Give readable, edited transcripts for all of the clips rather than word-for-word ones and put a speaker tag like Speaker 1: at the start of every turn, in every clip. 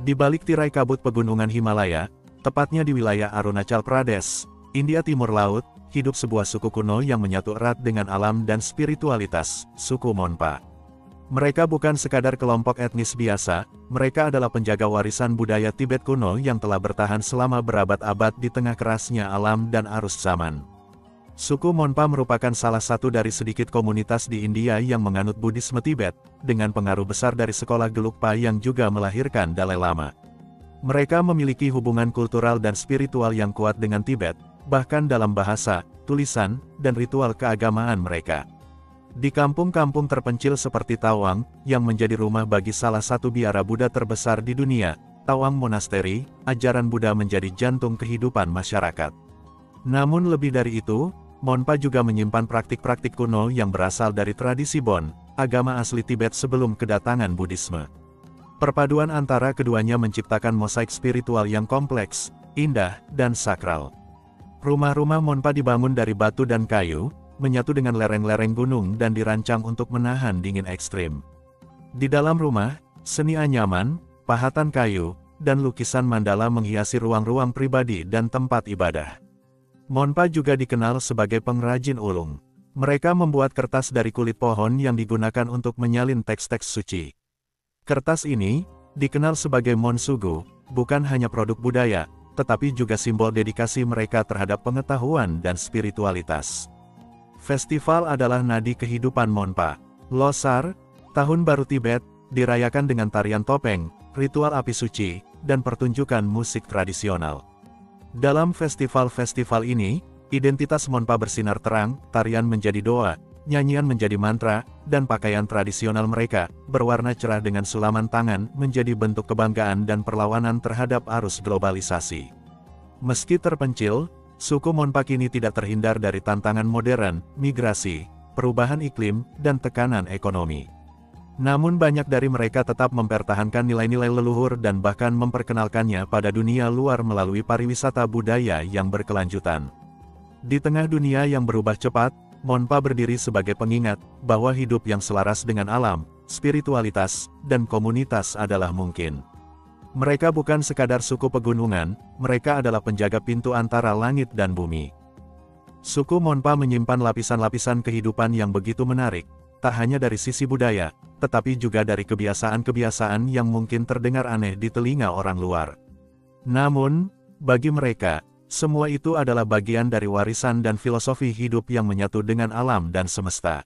Speaker 1: Di balik tirai kabut pegunungan Himalaya, tepatnya di wilayah Arunachal Pradesh, India Timur Laut, hidup sebuah suku kuno yang menyatu erat dengan alam dan spiritualitas, suku Monpa. Mereka bukan sekadar kelompok etnis biasa, mereka adalah penjaga warisan budaya Tibet kuno yang telah bertahan selama berabad-abad di tengah kerasnya alam dan arus zaman. Suku Monpa merupakan salah satu dari sedikit komunitas di India yang menganut Buddhisme Tibet, dengan pengaruh besar dari sekolah Gelugpa yang juga melahirkan Dalai Lama. Mereka memiliki hubungan kultural dan spiritual yang kuat dengan Tibet, bahkan dalam bahasa, tulisan, dan ritual keagamaan mereka. Di kampung-kampung terpencil seperti Tawang, yang menjadi rumah bagi salah satu biara Buddha terbesar di dunia, Tawang Monastery, ajaran Buddha menjadi jantung kehidupan masyarakat. Namun lebih dari itu, Monpa juga menyimpan praktik-praktik kuno yang berasal dari tradisi Bon, agama asli Tibet sebelum kedatangan Buddhisme. Perpaduan antara keduanya menciptakan mosaik spiritual yang kompleks, indah, dan sakral. Rumah-rumah Monpa dibangun dari batu dan kayu, menyatu dengan lereng-lereng gunung dan dirancang untuk menahan dingin ekstrim. Di dalam rumah, seni anyaman, pahatan kayu, dan lukisan mandala menghiasi ruang-ruang pribadi dan tempat ibadah. Monpa juga dikenal sebagai pengrajin ulung. Mereka membuat kertas dari kulit pohon yang digunakan untuk menyalin teks-teks suci. Kertas ini, dikenal sebagai Monsugu, bukan hanya produk budaya, tetapi juga simbol dedikasi mereka terhadap pengetahuan dan spiritualitas. Festival adalah nadi kehidupan Monpa. Losar, Tahun Baru Tibet, dirayakan dengan tarian topeng, ritual api suci, dan pertunjukan musik tradisional. Dalam festival-festival ini, identitas Monpa bersinar terang, tarian menjadi doa, nyanyian menjadi mantra, dan pakaian tradisional mereka, berwarna cerah dengan sulaman tangan, menjadi bentuk kebanggaan dan perlawanan terhadap arus globalisasi. Meski terpencil, suku Monpa kini tidak terhindar dari tantangan modern, migrasi, perubahan iklim, dan tekanan ekonomi. Namun banyak dari mereka tetap mempertahankan nilai-nilai leluhur dan bahkan memperkenalkannya pada dunia luar melalui pariwisata budaya yang berkelanjutan. Di tengah dunia yang berubah cepat, Monpa berdiri sebagai pengingat bahwa hidup yang selaras dengan alam, spiritualitas, dan komunitas adalah mungkin. Mereka bukan sekadar suku pegunungan, mereka adalah penjaga pintu antara langit dan bumi. Suku Monpa menyimpan lapisan-lapisan kehidupan yang begitu menarik, tak hanya dari sisi budaya, tetapi juga dari kebiasaan-kebiasaan yang mungkin terdengar aneh di telinga orang luar. Namun, bagi mereka, semua itu adalah bagian dari warisan dan filosofi hidup yang menyatu dengan alam dan semesta.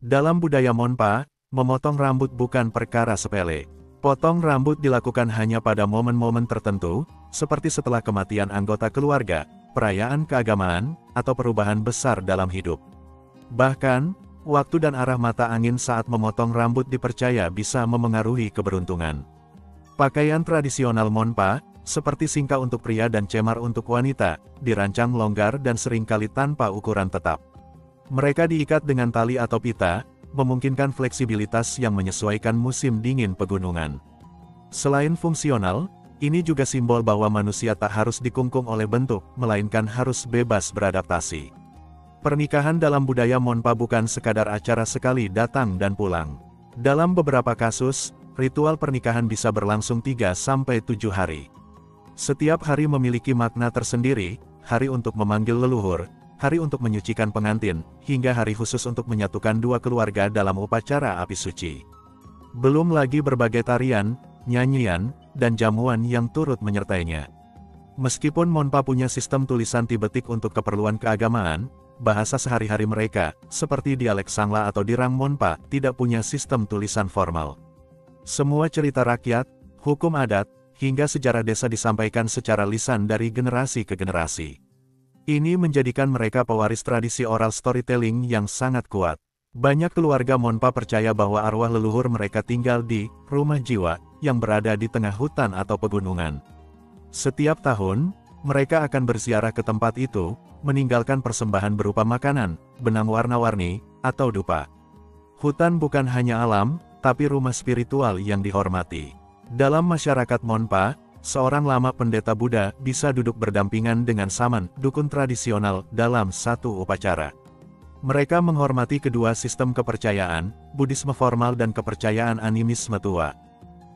Speaker 1: Dalam budaya Monpa, memotong rambut bukan perkara sepele. Potong rambut dilakukan hanya pada momen-momen tertentu, seperti setelah kematian anggota keluarga, perayaan keagamaan, atau perubahan besar dalam hidup. Bahkan, waktu dan arah mata angin saat memotong rambut dipercaya bisa memengaruhi keberuntungan. Pakaian tradisional Monpa, seperti singka untuk pria dan cemar untuk wanita, dirancang longgar dan seringkali tanpa ukuran tetap. Mereka diikat dengan tali atau pita, memungkinkan fleksibilitas yang menyesuaikan musim dingin pegunungan. Selain fungsional, ini juga simbol bahwa manusia tak harus dikungkung oleh bentuk, melainkan harus bebas beradaptasi. Pernikahan dalam budaya Monpa bukan sekadar acara sekali datang dan pulang. Dalam beberapa kasus, ritual pernikahan bisa berlangsung 3-7 hari. Setiap hari memiliki makna tersendiri, hari untuk memanggil leluhur, hari untuk menyucikan pengantin, hingga hari khusus untuk menyatukan dua keluarga dalam upacara api suci. Belum lagi berbagai tarian, nyanyian, dan jamuan yang turut menyertainya. Meskipun Monpa punya sistem tulisan Tibetik untuk keperluan keagamaan, bahasa sehari-hari mereka, seperti dialek Sangla atau Dirang Monpa, tidak punya sistem tulisan formal. Semua cerita rakyat, hukum adat, hingga sejarah desa disampaikan secara lisan dari generasi ke generasi. Ini menjadikan mereka pewaris tradisi oral storytelling yang sangat kuat. Banyak keluarga Monpa percaya bahwa arwah leluhur mereka tinggal di rumah jiwa yang berada di tengah hutan atau pegunungan. Setiap tahun, mereka akan berziarah ke tempat itu, meninggalkan persembahan berupa makanan, benang warna-warni, atau dupa. Hutan bukan hanya alam, tapi rumah spiritual yang dihormati. Dalam masyarakat Monpa, seorang lama pendeta Buddha bisa duduk berdampingan dengan saman, dukun tradisional, dalam satu upacara. Mereka menghormati kedua sistem kepercayaan, Buddhisme formal dan kepercayaan animisme tua.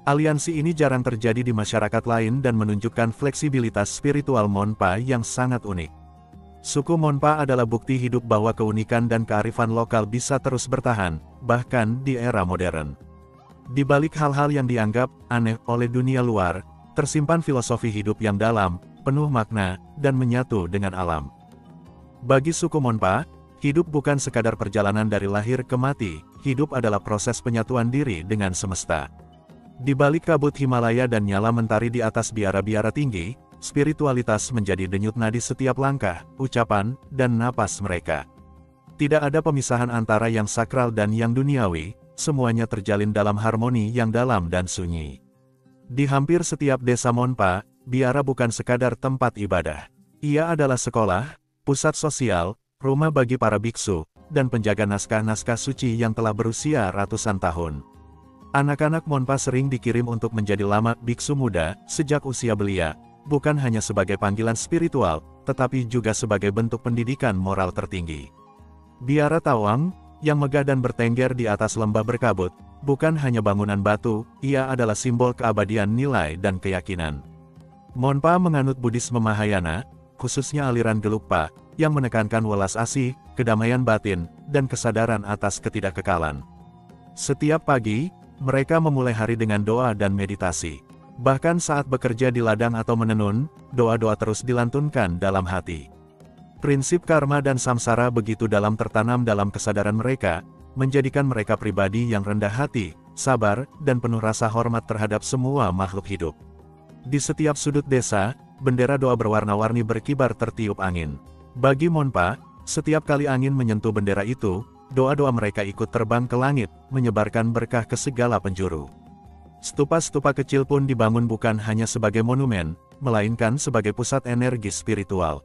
Speaker 1: Aliansi ini jarang terjadi di masyarakat lain dan menunjukkan fleksibilitas spiritual Monpa yang sangat unik. Suku Monpa adalah bukti hidup bahwa keunikan dan kearifan lokal bisa terus bertahan, bahkan di era modern. Di balik hal-hal yang dianggap aneh oleh dunia luar, tersimpan filosofi hidup yang dalam, penuh makna, dan menyatu dengan alam. Bagi suku Monpa, hidup bukan sekadar perjalanan dari lahir ke mati, hidup adalah proses penyatuan diri dengan semesta. Di balik kabut Himalaya dan nyala mentari di atas biara-biara tinggi, spiritualitas menjadi denyut nadi setiap langkah, ucapan, dan napas mereka. Tidak ada pemisahan antara yang sakral dan yang duniawi, semuanya terjalin dalam harmoni yang dalam dan sunyi. Di hampir setiap desa Monpa, biara bukan sekadar tempat ibadah. Ia adalah sekolah, pusat sosial, rumah bagi para biksu, dan penjaga naskah-naskah suci yang telah berusia ratusan tahun. Anak-anak Monpa sering dikirim untuk menjadi lama biksu muda sejak usia belia, bukan hanya sebagai panggilan spiritual, tetapi juga sebagai bentuk pendidikan moral tertinggi. Biara Tawang, yang megah dan bertengger di atas lembah berkabut, bukan hanya bangunan batu, ia adalah simbol keabadian nilai dan keyakinan. Monpa menganut Buddhisme Mahayana, khususnya aliran Gelugpa, yang menekankan welas asih, kedamaian batin, dan kesadaran atas ketidakkekalan. Setiap pagi, mereka memulai hari dengan doa dan meditasi. Bahkan saat bekerja di ladang atau menenun, doa-doa terus dilantunkan dalam hati. Prinsip karma dan samsara begitu dalam tertanam dalam kesadaran mereka, menjadikan mereka pribadi yang rendah hati, sabar, dan penuh rasa hormat terhadap semua makhluk hidup. Di setiap sudut desa, bendera doa berwarna-warni berkibar tertiup angin. Bagi Monpa, setiap kali angin menyentuh bendera itu, doa-doa mereka ikut terbang ke langit, menyebarkan berkah ke segala penjuru. Stupa-stupa kecil pun dibangun bukan hanya sebagai monumen, melainkan sebagai pusat energi spiritual.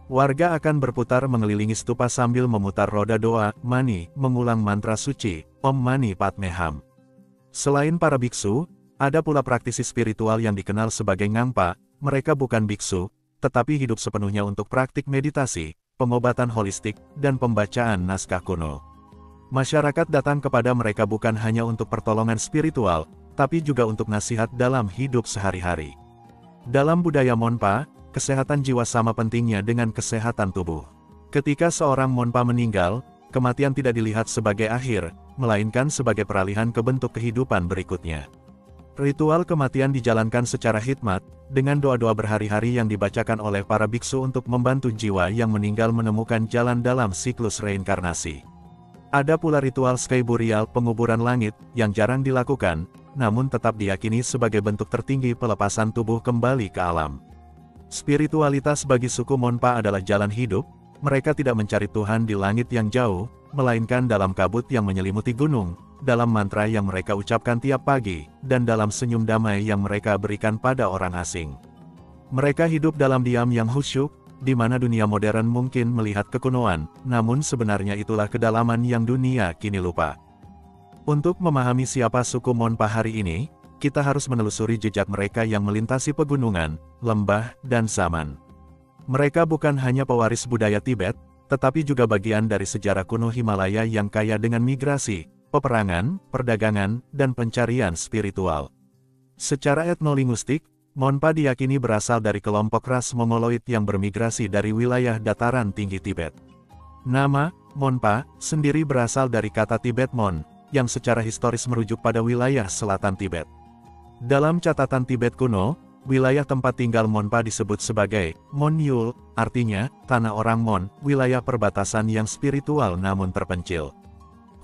Speaker 1: Warga akan berputar mengelilingi stupa sambil memutar roda doa, mani, mengulang mantra suci, Om Mani Padme Hum. Selain para biksu, ada pula praktisi spiritual yang dikenal sebagai Ngangpa. Mereka bukan biksu, tetapi hidup sepenuhnya untuk praktik meditasi, pengobatan holistik, dan pembacaan naskah kuno. Masyarakat datang kepada mereka bukan hanya untuk pertolongan spiritual, tapi juga untuk nasihat dalam hidup sehari-hari. Dalam budaya Monpa, kesehatan jiwa sama pentingnya dengan kesehatan tubuh. Ketika seorang Monpa meninggal, kematian tidak dilihat sebagai akhir, melainkan sebagai peralihan ke bentuk kehidupan berikutnya. Ritual kematian dijalankan secara hikmat, dengan doa-doa berhari-hari yang dibacakan oleh para biksu untuk membantu jiwa yang meninggal menemukan jalan dalam siklus reinkarnasi. Ada pula ritual sky burial penguburan langit, yang jarang dilakukan, namun tetap diyakini sebagai bentuk tertinggi pelepasan tubuh kembali ke alam. Spiritualitas bagi suku Monpa adalah jalan hidup, mereka tidak mencari Tuhan di langit yang jauh, melainkan dalam kabut yang menyelimuti gunung, dalam mantra yang mereka ucapkan tiap pagi, dan dalam senyum damai yang mereka berikan pada orang asing. Mereka hidup dalam diam yang khusyuk, di mana dunia modern mungkin melihat kekunoan, namun sebenarnya itulah kedalaman yang dunia kini lupa. Untuk memahami siapa suku Monpa hari ini, kita harus menelusuri jejak mereka yang melintasi pegunungan, lembah, dan zaman. Mereka bukan hanya pewaris budaya Tibet, tetapi juga bagian dari sejarah kuno Himalaya yang kaya dengan migrasi, peperangan, perdagangan, dan pencarian spiritual. Secara etnolinguistik, Monpa diyakini berasal dari kelompok ras Mongoloid yang bermigrasi dari wilayah dataran tinggi Tibet. Nama, Monpa, sendiri berasal dari kata Tibet Mon, yang secara historis merujuk pada wilayah selatan Tibet. Dalam catatan Tibet kuno, wilayah tempat tinggal Monpa disebut sebagai Mon Yul, artinya, tanah orang Mon, wilayah perbatasan yang spiritual namun terpencil.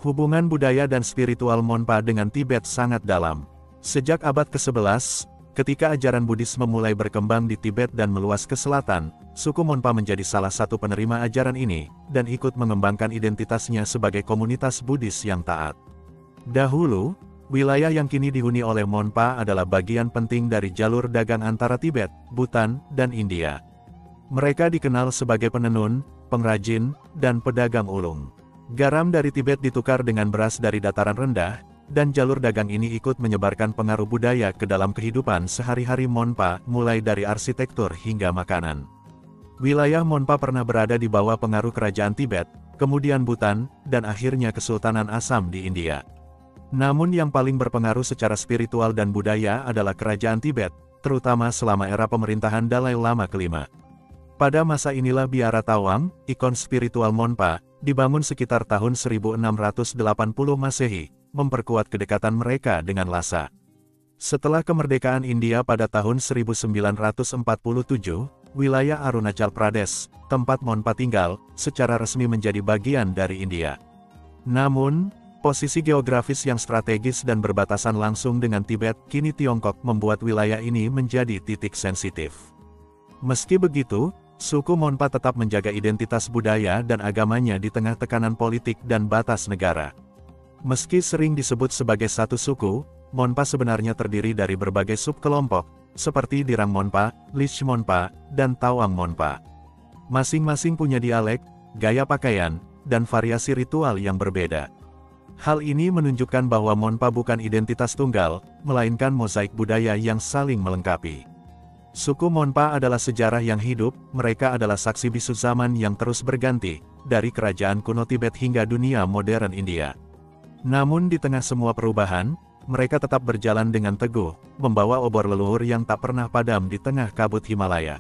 Speaker 1: Hubungan budaya dan spiritual Monpa dengan Tibet sangat dalam. Sejak abad ke-11, ketika ajaran Buddhisme mulai berkembang di Tibet dan meluas ke selatan, suku Monpa menjadi salah satu penerima ajaran ini, dan ikut mengembangkan identitasnya sebagai komunitas Buddhis yang taat. Dahulu, wilayah yang kini dihuni oleh Monpa adalah bagian penting dari jalur dagang antara Tibet, Bhutan, dan India. Mereka dikenal sebagai penenun, pengrajin, dan pedagang ulung. Garam dari Tibet ditukar dengan beras dari dataran rendah, dan jalur dagang ini ikut menyebarkan pengaruh budaya ke dalam kehidupan sehari-hari Monpa, mulai dari arsitektur hingga makanan. Wilayah Monpa pernah berada di bawah pengaruh kerajaan Tibet, kemudian Bhutan, dan akhirnya Kesultanan Assam di India. Namun yang paling berpengaruh secara spiritual dan budaya adalah kerajaan Tibet, terutama selama era pemerintahan Dalai Lama kelima. Pada masa inilah biara Tawang, ikon spiritual Monpa, dibangun sekitar tahun 1680 Masehi, memperkuat kedekatan mereka dengan Lhasa. Setelah kemerdekaan India pada tahun 1947, wilayah Arunachal Pradesh, tempat Monpa tinggal, secara resmi menjadi bagian dari India. Namun, posisi geografis yang strategis dan berbatasan langsung dengan Tibet, kini Tiongkok, membuat wilayah ini menjadi titik sensitif. Meski begitu, suku Monpa tetap menjaga identitas budaya dan agamanya di tengah tekanan politik dan batas negara. Meski sering disebut sebagai satu suku, Monpa sebenarnya terdiri dari berbagai subkelompok, seperti Dirang Monpa, Lish Monpa, dan Tawang Monpa. Masing-masing punya dialek, gaya pakaian, dan variasi ritual yang berbeda. Hal ini menunjukkan bahwa Monpa bukan identitas tunggal, melainkan mozaik budaya yang saling melengkapi. Suku Monpa adalah sejarah yang hidup, mereka adalah saksi bisu zaman yang terus berganti, dari kerajaan kuno Tibet hingga dunia modern India. Namun di tengah semua perubahan, mereka tetap berjalan dengan teguh, membawa obor leluhur yang tak pernah padam di tengah kabut Himalaya.